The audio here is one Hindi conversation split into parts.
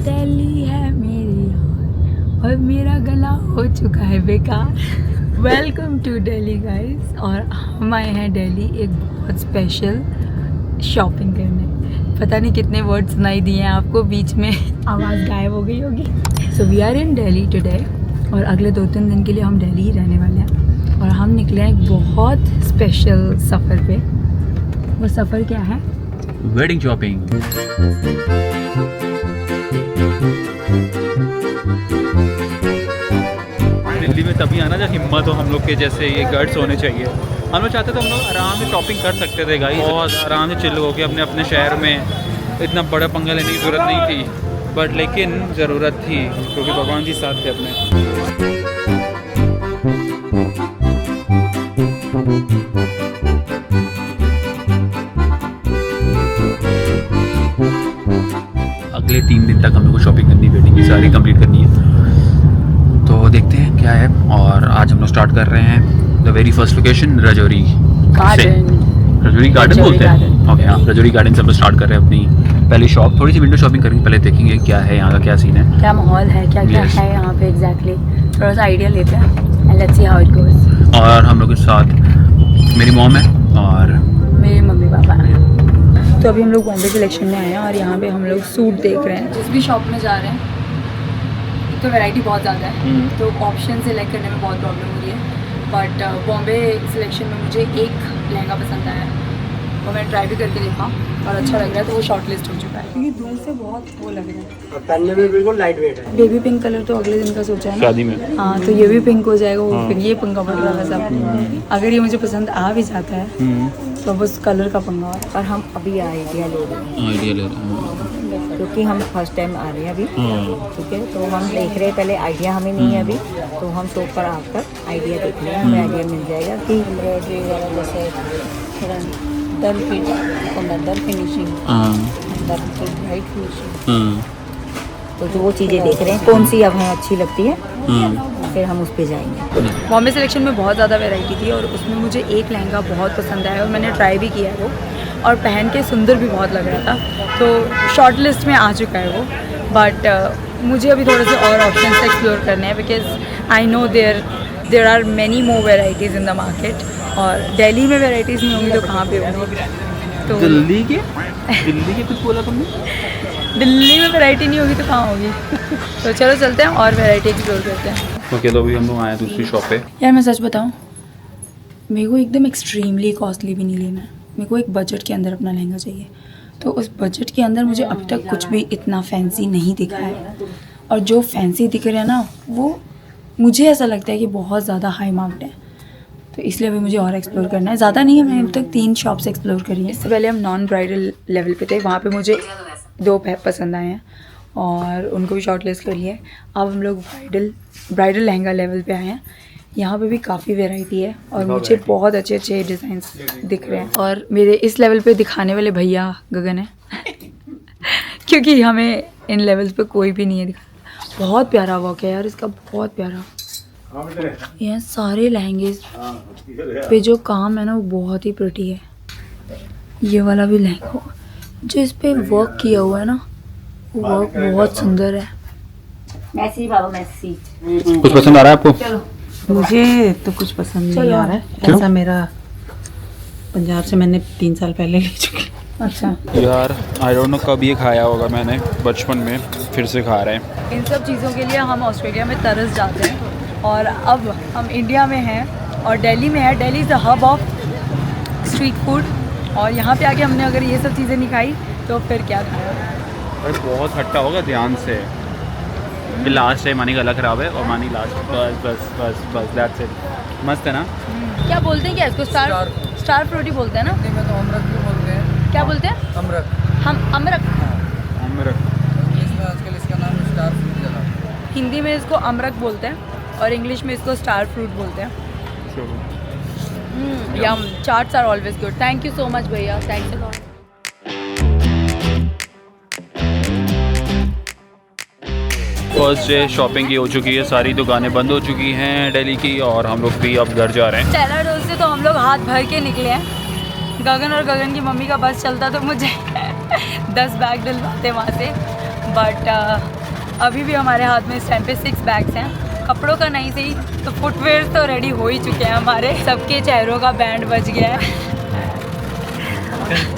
दिल्ली है मेरी यार और मेरा गला हो चुका है बेकार। Welcome to Delhi guys. और हम आए हैं दिल्ली एक बहुत स्पेशल शॉपिंग करने। पता नहीं कितने वर्ड सुनाई दिए हैं आपको, बीच में आवाज़ गायब हो गई होगी। So we are in Delhi today और अगले 2-3 दिन के लिए हम दिल्ली ही रहने वाले हैं। और हम निकले हैं एक बहुत स्पेशल सफ़र पे। वो सफ़र क्या है? Wedding shopping. दिल्ली में तभी आना जब हिम्मत हो हम लोग के जैसे ये गट्स होने चाहिए। हम लोग चाहते तो हम लोग आराम से शॉपिंग कर सकते थे गाइस, बहुत आराम से चिल होके अपने अपने शहर में। इतना बड़ा पंगा लेने की ज़रूरत नहीं थी, बट लेकिन ज़रूरत थी क्योंकि भगवान जी साथ थे अपने। अगले 3 दिन तक हम लोग को शॉपिंग करनी है, वेडिंग की सारी कंप्लीट करनी है। तो देखते हैं क्या है। और आज हम लोग स्टार्ट कर रहे हैं the very first location, Rajouri garden. Rajouri garden बोलते हैं। ओके हाँ, रजौरी गार्डन से हम लोग स्टार्ट कर रहे हैं अपनी पहली शॉप। थोड़ी सी विंडो शॉपिंग करेंगे, पहले देखेंगे क्या है यहाँ का, क्या सीन है, क्या माहौल है, क्या क्या है यहाँ पे एग्जैक्टली। थोड़ा सा आइडिया लेते हैं and let's see how it goes. और हम लोग के साथ मेरी मॉम है और मेरे मम्मी पापा हैं। तो अभी हम लोग बॉम्बे कलेक्शन में आए हैं और यहाँ पे हम लोग सूट देख रहे हैं। जिस भी शॉप में जा रहे हैं तो वैरायटी बहुत ज़्यादा है, तो ऑप्शन सेलेक्ट करने में बहुत प्रॉब्लम हो रही है। बट बॉम्बे सिलेक्शन में मुझे एक लहंगा पसंद आया और मैंने ट्राई भी करके देखा और अच्छा लग रहा है, तो वो शॉर्ट लिस्ट हो चुका है क्योंकि दूर से बहुत वो लग रहा है। पहनने में बिल्कुल लाइट वेट है। बेबी पिंक कलर तो अगले दिन का सोचा है शादी में। हाँ, तो ये भी पिंक हो जाएगा, वो पिंक, ये पंगा पड़ रहा है सब। अगर ये मुझे पसंद आ भी जाता है तो बस कलर का पंगा है। और हम अभी आइडिया ले रहे हैं आइडिया ले रहे हैं क्योंकि हम फर्स्ट टाइम आ रहे हैं अभी, ठीक है। तो हम देख रहे हैं, पहले आइडिया हमें नहीं है अभी, तो हम शॉप पर आकर आइडिया देख रहे हैं, हमें आइडिया मिल जाएगा कि एम्ब्रॉयडरी वगैरह जैसे थोड़ा डल फिनिशिंग, डल ब्राइट फिनिशिंग, तो जो वो चीज़ें देख रहे हैं कौन सी अब हमें अच्छी लगती है, फिर हम उस पर जाएंगे। बॉम्बे सिलेक्शन में बहुत ज़्यादा वैरायटी थी और उसमें मुझे एक लहंगा बहुत पसंद आया और मैंने ट्राई भी किया है वो, और पहन के सुंदर भी बहुत लग रहा था, तो शॉर्ट लिस्ट में आ चुका है वो। बट मुझे अभी थोड़े से और ऑप्शन एक्सप्लोर करने हैं because I know there are many more varieties in the market. और दिल्ली में वेराइटीज़ नहीं होंगी तो कहाँ पे होंगी? तो दिल्ली के कुछ बोला तुमने? दिल्ली में वैरायटी नहीं होगी तो कहाँ होगी? तो चलो चलते हैं और वैरायटी एक्सप्लोर करते हैं। ओके, तो अभी हम लोग आए हैं दूसरी शॉप पे। यार मैं सच बताऊँ, मेरे को एकदम एक्सट्रीमली कॉस्टली भी नहीं लेना है, मेरे को एक बजट के अंदर अपना लहंगा चाहिए। तो उस बजट के अंदर मुझे अब तक कुछ भी इतना फैंसी नहीं दिखा है, और जो फैंसी दिख रहा है ना वो मुझे ऐसा लगता है कि बहुत ज़्यादा हाई मार्क्ड है, तो इसलिए अभी मुझे और एक्सप्लोर करना है। ज़्यादा नहीं है, मैंने अब तक 3 शॉप्स एक्सप्लोर करी है। इससे पहले हम नॉन ब्राइडल लेवल पे थे, वहाँ पे मुझे 2 पसंद आए हैं और उनको भी शॉर्ट लिस्ट कर लिया है। अब हम लोग ब्राइडल लहंगा लेवल पे आए हैं। यहाँ पे भी काफ़ी वैरायटी है और मुझे बहुत अच्छे अच्छे डिज़ाइंस दिख रहे हैं। और मेरे इस लेवल पे दिखाने वाले भैया गगन है क्योंकि हमें इन लेवल्स पे कोई भी नहीं है दिखा। बहुत प्यारा वर्क है यार इसका, बहुत प्यारा। ये सारे लहंगे पे जो काम है ना वो बहुत ही प्रिटी है। ये वाला भी लहंगा जो इस पे वर्क किया हुआ है ना, वो वर्क बहुत सुंदर है। मैसी बाबा मैसी। कुछ पसंद आ रहा है आपको? मुझे तो कुछ पसंद नहीं आ रहा है। ऐसा मेरा पंजाब से मैंने 3 साल पहले ले चुकी। अच्छा यार आई डोंट नो कब ये खाया होगा मैंने बचपन में, फिर से खा रहे हैं। इन सब चीज़ों के लिए हम ऑस्ट्रेलिया में तरस जाते हैं और अब हम इंडिया में हैं और दिल्ली में है। Delhi is the hub of street food, और यहाँ पे आके हमने अगर ये सब चीज़ें नहीं खाई तो फिर क्या खाया? भाई बहुत खट्टा होगा, ध्यान से। लास्ट है, मानी गला खराब है और मानी लास्ट। बस बस बस बस दैट्स इट। मस्त है ना? क्या बोलते हैं, क्या इसको स्टार फ्रूट ही बोलते हैं ना? में तो अमरक भी बोलते हैं। क्या बोलते हैं? अमरक। हम अमरक। इंग्लिश में आजकल इसका नाम स्टार फ्रूट चला है। हिंदी में इसको अमरक बोलते हैं और इंग्लिश में इसको स्टार फ्रूट बोलते हैं। Yum, chaats are always good. Thank you so much भैया, thanks a lot. First day shopping की हो चुकी है, सारी दुकानें बंद हो चुकी हैं दिल्ली की, और हम लोग भी अब घर जा रहे हैं। टेलर रोड से तो हम लोग हाथ भर के निकले हैं। गगन और गगन की मम्मी का बस चलता तो मुझे 10 बैग डलवाते वहाँ से, बट अभी भी हमारे हाथ में इस टाइम पे 6 बैग्स हैं। कपड़ों का नहीं सही तो फुटवेयर तो रेडी हो ही चुके हैं हमारे। सबके चेहरों का बैंड बज गया है।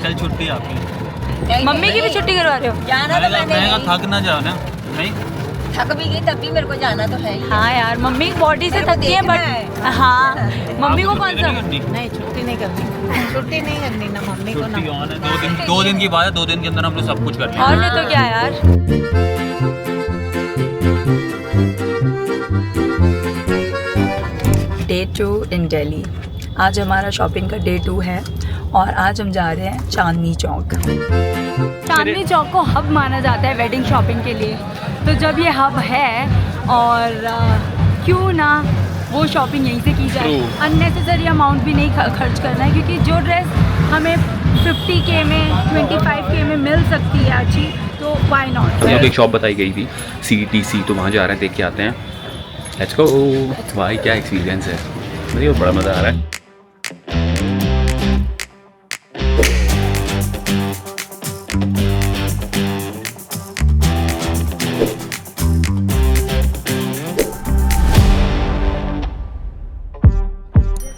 कल छुट्टी आपकी, मम्मी की भी छुट्टी करवा रहे हो? जाना तो मैंने मैं थक ना जाओ ना, नहीं थक भी गई तब भी मेरे को जाना तो है ही। हाँ यार, मम्मी बॉडी से मेरे को थकी है देखना बट हाँ, मम्मी को कौन सा नहीं छुट्टी नहीं करनी, छुट्टी नहीं करनी ना मम्मी को ना। छुट्टी ऑन है, 2 दिन की बात है, 2 दिन के अंदर हम लोग सब कुछ करते हैं। और नहीं तो क्या यार। डे 2 इन दिल्ली। आज हमारा शॉपिंग का डे 2 है और आज हम जा रहे हैं चांदनी चौक। चांदनी चौक को हब माना जाता है वेडिंग शॉपिंग के लिए, तो जब ये हब है और क्यों ना वो शॉपिंग यहीं से की जाए। अननेसेसरी अमाउंट भी नहीं खर्च करना है, क्योंकि जो ड्रेस हमें 50K में 25K में मिल सकती है अच्छी, तो वाई नॉट। यहाँ पे एक शॉप बताई गई थी CTC, तो वहाँ जा रहे हैं, देख के आते हैं। Let's go. भाई क्या एक्सपीरियंस है, मुझे बड़ा मज़ा आ रहा है।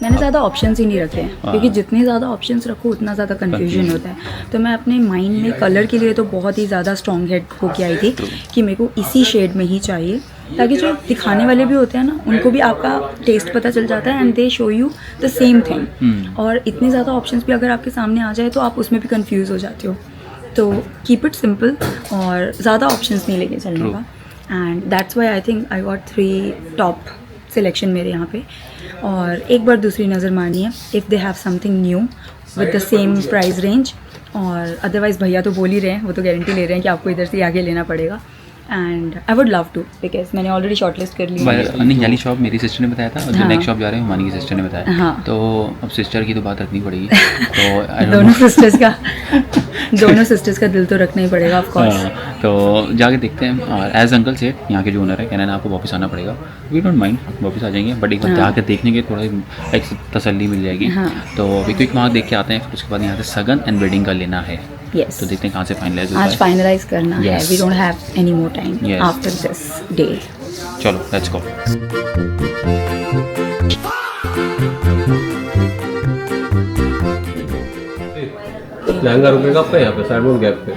मैंने ज़्यादा ऑप्शंस ही नहीं रखे हैं, क्योंकि जितने ज़्यादा ऑप्शंस रखो उतना ज़्यादा कंफ्यूजन होता है। तो मैं अपने माइंड में कलर के लिए तो बहुत ही ज़्यादा स्ट्रॉन्ग हेड होके आई थी कि मेरे को इसी शेड में ही चाहिए, ताकि जो दिखाने वाले भी होते हैं ना, उनको भी आपका टेस्ट पता चल जाता है and they show you the same thing. और इतने ज़्यादा ऑप्शंस भी अगर आपके सामने आ जाए तो आप उसमें भी कंफ्यूज हो जाते हो। तो कीप इट सिंपल और ज़्यादा ऑप्शंस नहीं लेके चलने का। And that's why I think I got 3 top selection मेरे यहाँ पे। और एक बार दूसरी नज़र मारनी है if they have something new with the same price range. और अदरवाइज़ भैया तो बोल ही रहे हैं, वो तो गारंटी ले रहे हैं कि आपको इधर से आगे लेना पड़ेगा। And I would love to, because मैंने ऑलरेडी शॉर्टलिस्ट कर ली है। नहीं, वाली शॉप मेरी सिस्टर ने बताया था, और जो हाँ। नेक्स्ट शॉप जा रहे हैं हमारी की सिस्टर ने बताया। हाँ। तो अब सिस्टर की तो बात रखनी पड़ेगी। तो I don't दोनों know। सिस्टर्स का दिल तो रखना ही पड़ेगा ऑफ कोर्स। हाँ, तो जाके देखते हैं। और एज अंकल से यहाँ के जो ओनर है, कहना है आपको वापस आना पड़ेगा। वी डोंट माइंड, वापस आ जाएंगे, बट एक बार जाके देखने के थोड़ा एक तसल्ली मिल जाएगी। हाँ। तो अभी क्विक वहाँ देख के आते हैं, फिर उसके बाद यहाँ से सगन एंड वेडिंग का लेना है। Yes. तो देखते हैं कहाँ से फाइनलाइज होता आज है। फाइनलाइज करना है। Yes. We don't have any more time Yes. After this day. चलो लेट्स गो। लहंगा रुकेगा आपका यहाँ पे साइड गैप पे।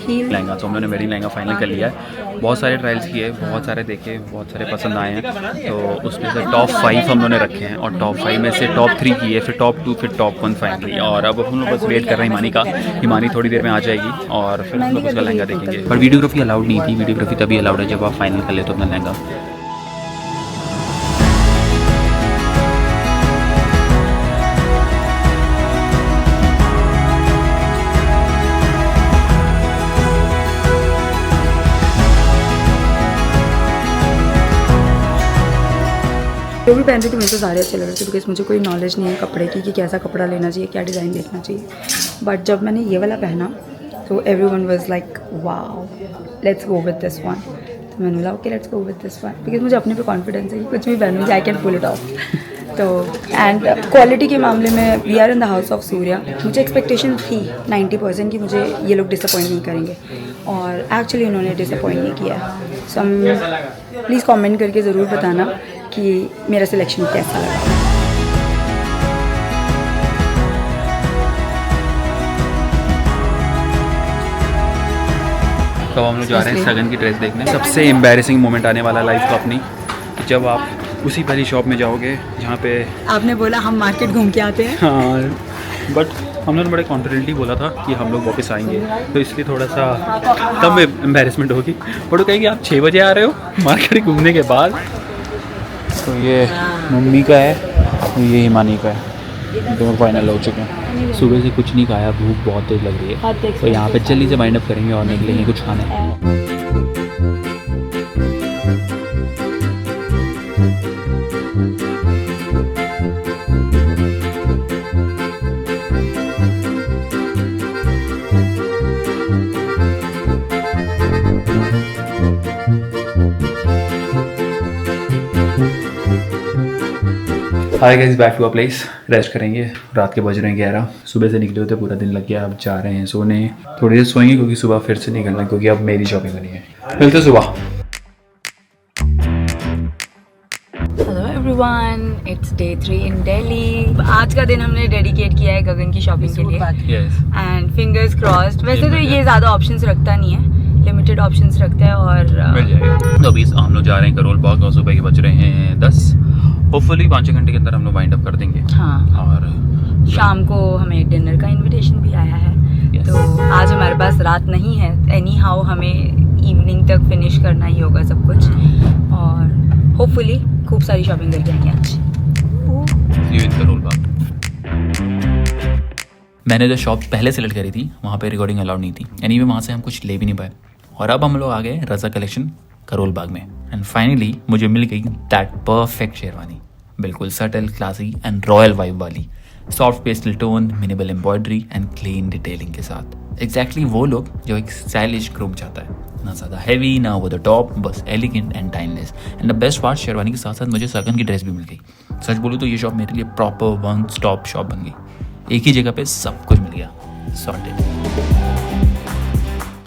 लहंगा तो हम लोगों ने वेडिंग लहंगा फाइनल कर लिया है। बहुत सारे ट्रायल्स किए, बहुत सारे देखे, बहुत सारे पसंद आए हैं। तो उसमें से टॉप 5 हम लोगों ने रखे हैं, और टॉप 5 में से टॉप 3 किए, फिर टॉप 2, फिर टॉप 1 फाइनली। और अब हम लोग बस वेट कर रहे हैं हिमानी का। हिमानी थोड़ी देर में आ जाएगी और फिर हम लोग उसका लहंगा देखेंगे। पर वीडियोग्राफी अलाउड नहीं थी। वीडियोग्राफी तभी अलाउड है जब आप फाइनल कर ले तो अपना लहंगा। जो भी पहन रही थी मुझे तो सारे अच्छे लग रहे थे, बिकॉज मुझे कोई नॉलेज नहीं है कपड़े की कि कैसा कपड़ा लेना चाहिए, क्या डिज़ाइन देखना चाहिए। बट जब मैंने ये वाला पहना तो everyone was like wow, let's go with this one. तो मैंने बोला okay let's go with this one, because मुझे अपने पे कॉन्फिडेंस है कि कुछ भी पहनूंगी I can pull it off. तो एंड क्वालिटी के मामले में we are in the house of Surya. मुझे एक्सपेक्टेशन थी 90% कि मुझे ये लोग डिसअपॉइंट नहीं करेंगे, और एक्चुअली उन्होंने डिसअपॉइंट नहीं किया। सो प्लीज़ कमेंट करके ज़रूर बताना कि मेरा सिलेक्शन कैसा लगा। तो हम लोग जा रहे हैं सगन की ड्रेस देखने। सबसे एम्बैरेसिंग मोमेंट आने वाला लाइफ का अपनी, जब आप उसी पहली शॉप में जाओगे जहाँ पे आपने बोला हम मार्केट घूम के आते हैं। हाँ, बट हम लोगों ने बड़े कॉन्फिडेंटली बोला था कि हम लोग वापस आएंगे, तो इसलिए थोड़ा सा कम एम्बैरेसमेंट होगी। बट वो कहेंगे आप 6 बजे आ रहे हो मार्केट घूमने के बाद। तो ये मम्मी का है और ये हिमानी का है, दोनों फाइनल हो चुके हैं। सुबह से कुछ नहीं खाया, भूख बहुत तेज लग रही है, तो यहाँ पे जल्दी से वाइंड अप करेंगे और निकलेंगे कुछ खाने। Hi guys, back to a place. Rest करेंगे। रात के बज रहे हैं 11। सुबह से निकले होते पूरा दिन लग गया। अब जा रहे हैं सोने। थोड़ी देर सोएंगे क्योंकि सुबह फिर से निकलना है, क्योंकि अब मेरी शॉपिंग करनी है। मिलते सुबह। हेलो एवरीवन, इट्स डे 3 इन दिल्ली। आज का दिन हमने डेडिकेट किया है गगन की शॉपिंग के लिए एंड फिंगर्स क्रॉस्ड। वैसे तो ये ज़्यादा ऑप्शंस रखता नहीं है, लिमिटेड ऑप्शंस रखता है और मिल जाएगा। तो अभी हम लोग जा रहे हैं करोल बाग और सुबह के बज रहे हैं 10। होपफुली 5 घंटे के अंदर हम लोग वाइंड अप कर देंगे। हाँ, और शाम को हमें डिनर का इनविटेशन भी आया है। तो आज हमारे पास रात नहीं है, एनी हाउ हमें इवनिंग तक फिनिश करना ही होगा सब कुछ और होपफुली खूब सारी शॉपिंग करके आएंगे आज। See you in Karol Bagh. मैंने जो शॉप पहले सेलेक्ट करी थी वहाँ पे रिकॉर्डिंग अलाउड नहीं थी, एनीवे वहाँ से हम कुछ ले भी नहीं पाए। और अब हम लोग आ गए रज़ा कलेक्शन करोल बाग में एंड फाइनली मुझे मिल गई दैट परफेक्ट शेरवानी। बिल्कुल subtle, classy and royal vibe वाली, soft pastel tone, minimal embroidery and clean detailing के साथ। एग्जैक्टली वो लोग जो एक स्टाइलिश ग्रूम चाहता है, ना ज़्यादा हैवी ना ओवर द टॉप, बस elegant and timeless. And the best part, sherwani के साथ साथ मुझे सगन की ड्रेस भी मिल गई। सच बोलूँ तो ये शॉप मेरे लिए प्रॉपर वन स्टॉप शॉप बन गई। एक ही जगह पे सब कुछ मिल गया, सॉर्टेड।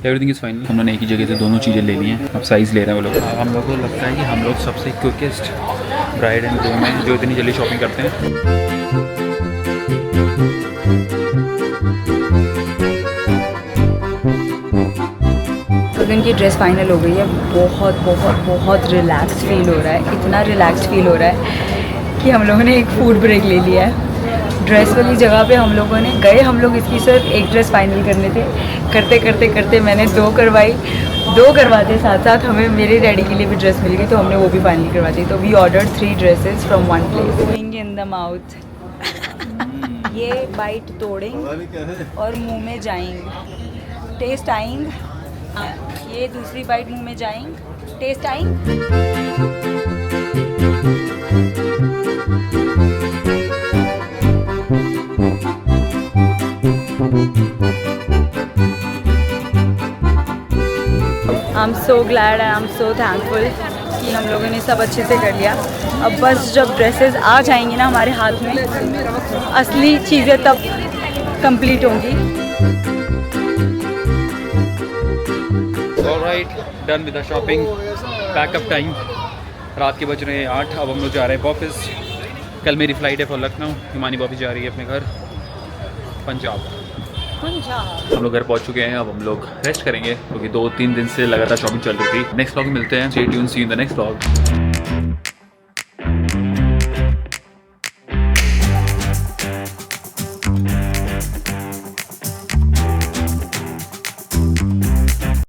Everything is fine. हम लोगों ने एक ही जगह से दोनों चीज़ें ले ली हैं। अब साइज़ ले रहे हैं वो लोग। हम लोग को लगता है कि हम लोग सबसे क्विकेस्ट ब्राइड एंड ग्रूम हैं जो इतनी जल्दी शॉपिंग करते हैं। गगन की ड्रेस फाइनल हो गई है। बहुत बहुत बहुत रिलैक्स फील हो रहा है, इतना रिलैक्स फील हो रहा है कि हम लोगों ने एक फूड ब्रेक ले लिया है। ड्रेस वाली जगह पे हम लोगों ने गए, हम लोग इसकी सिर्फ एक ड्रेस फाइनल करने थे। करते करते करते मैंने 2 करवाई, 2 करवाते साथ साथ हमें मेरे डैडी के लिए भी ड्रेस मिल गई, तो हमने वो भी फाइनल करवा दी। तो we ordered 3 dresses from one place. Going in the mouth, ये बाइट तोड़ेंगे और मुंह में जाएंगे, टेस्ट आएंगे। ये दूसरी बाइट मुंह में जाएंगे, टेस्ट आएंगे। I am so glad and I am so thankful कि हम लोगों ने सब अच्छे से कर लिया। अब बस जब ड्रेसेस आ जाएंगी ना हमारे हाथ में, असली चीज़ें तब कंप्लीट होंगी। Alright, done with the shopping. Backup time. रात के बज रहे हैं 8। अब हम लोग जा रहे हैं वापस। कल मेरी फ़्लाइट है फॉर लखनऊ। हिमानी वापस जा रही है अपने घर पंजाब। हम लोग घर पहुंच चुके हैं। अब हम लोग रेस्ट करेंगे क्योंकि 2-3 दिन से लगातार शॉपिंग चल रही थी। नेक्स्ट व्लॉग में मिलते हैं। Stay tuned, see you in the next vlog.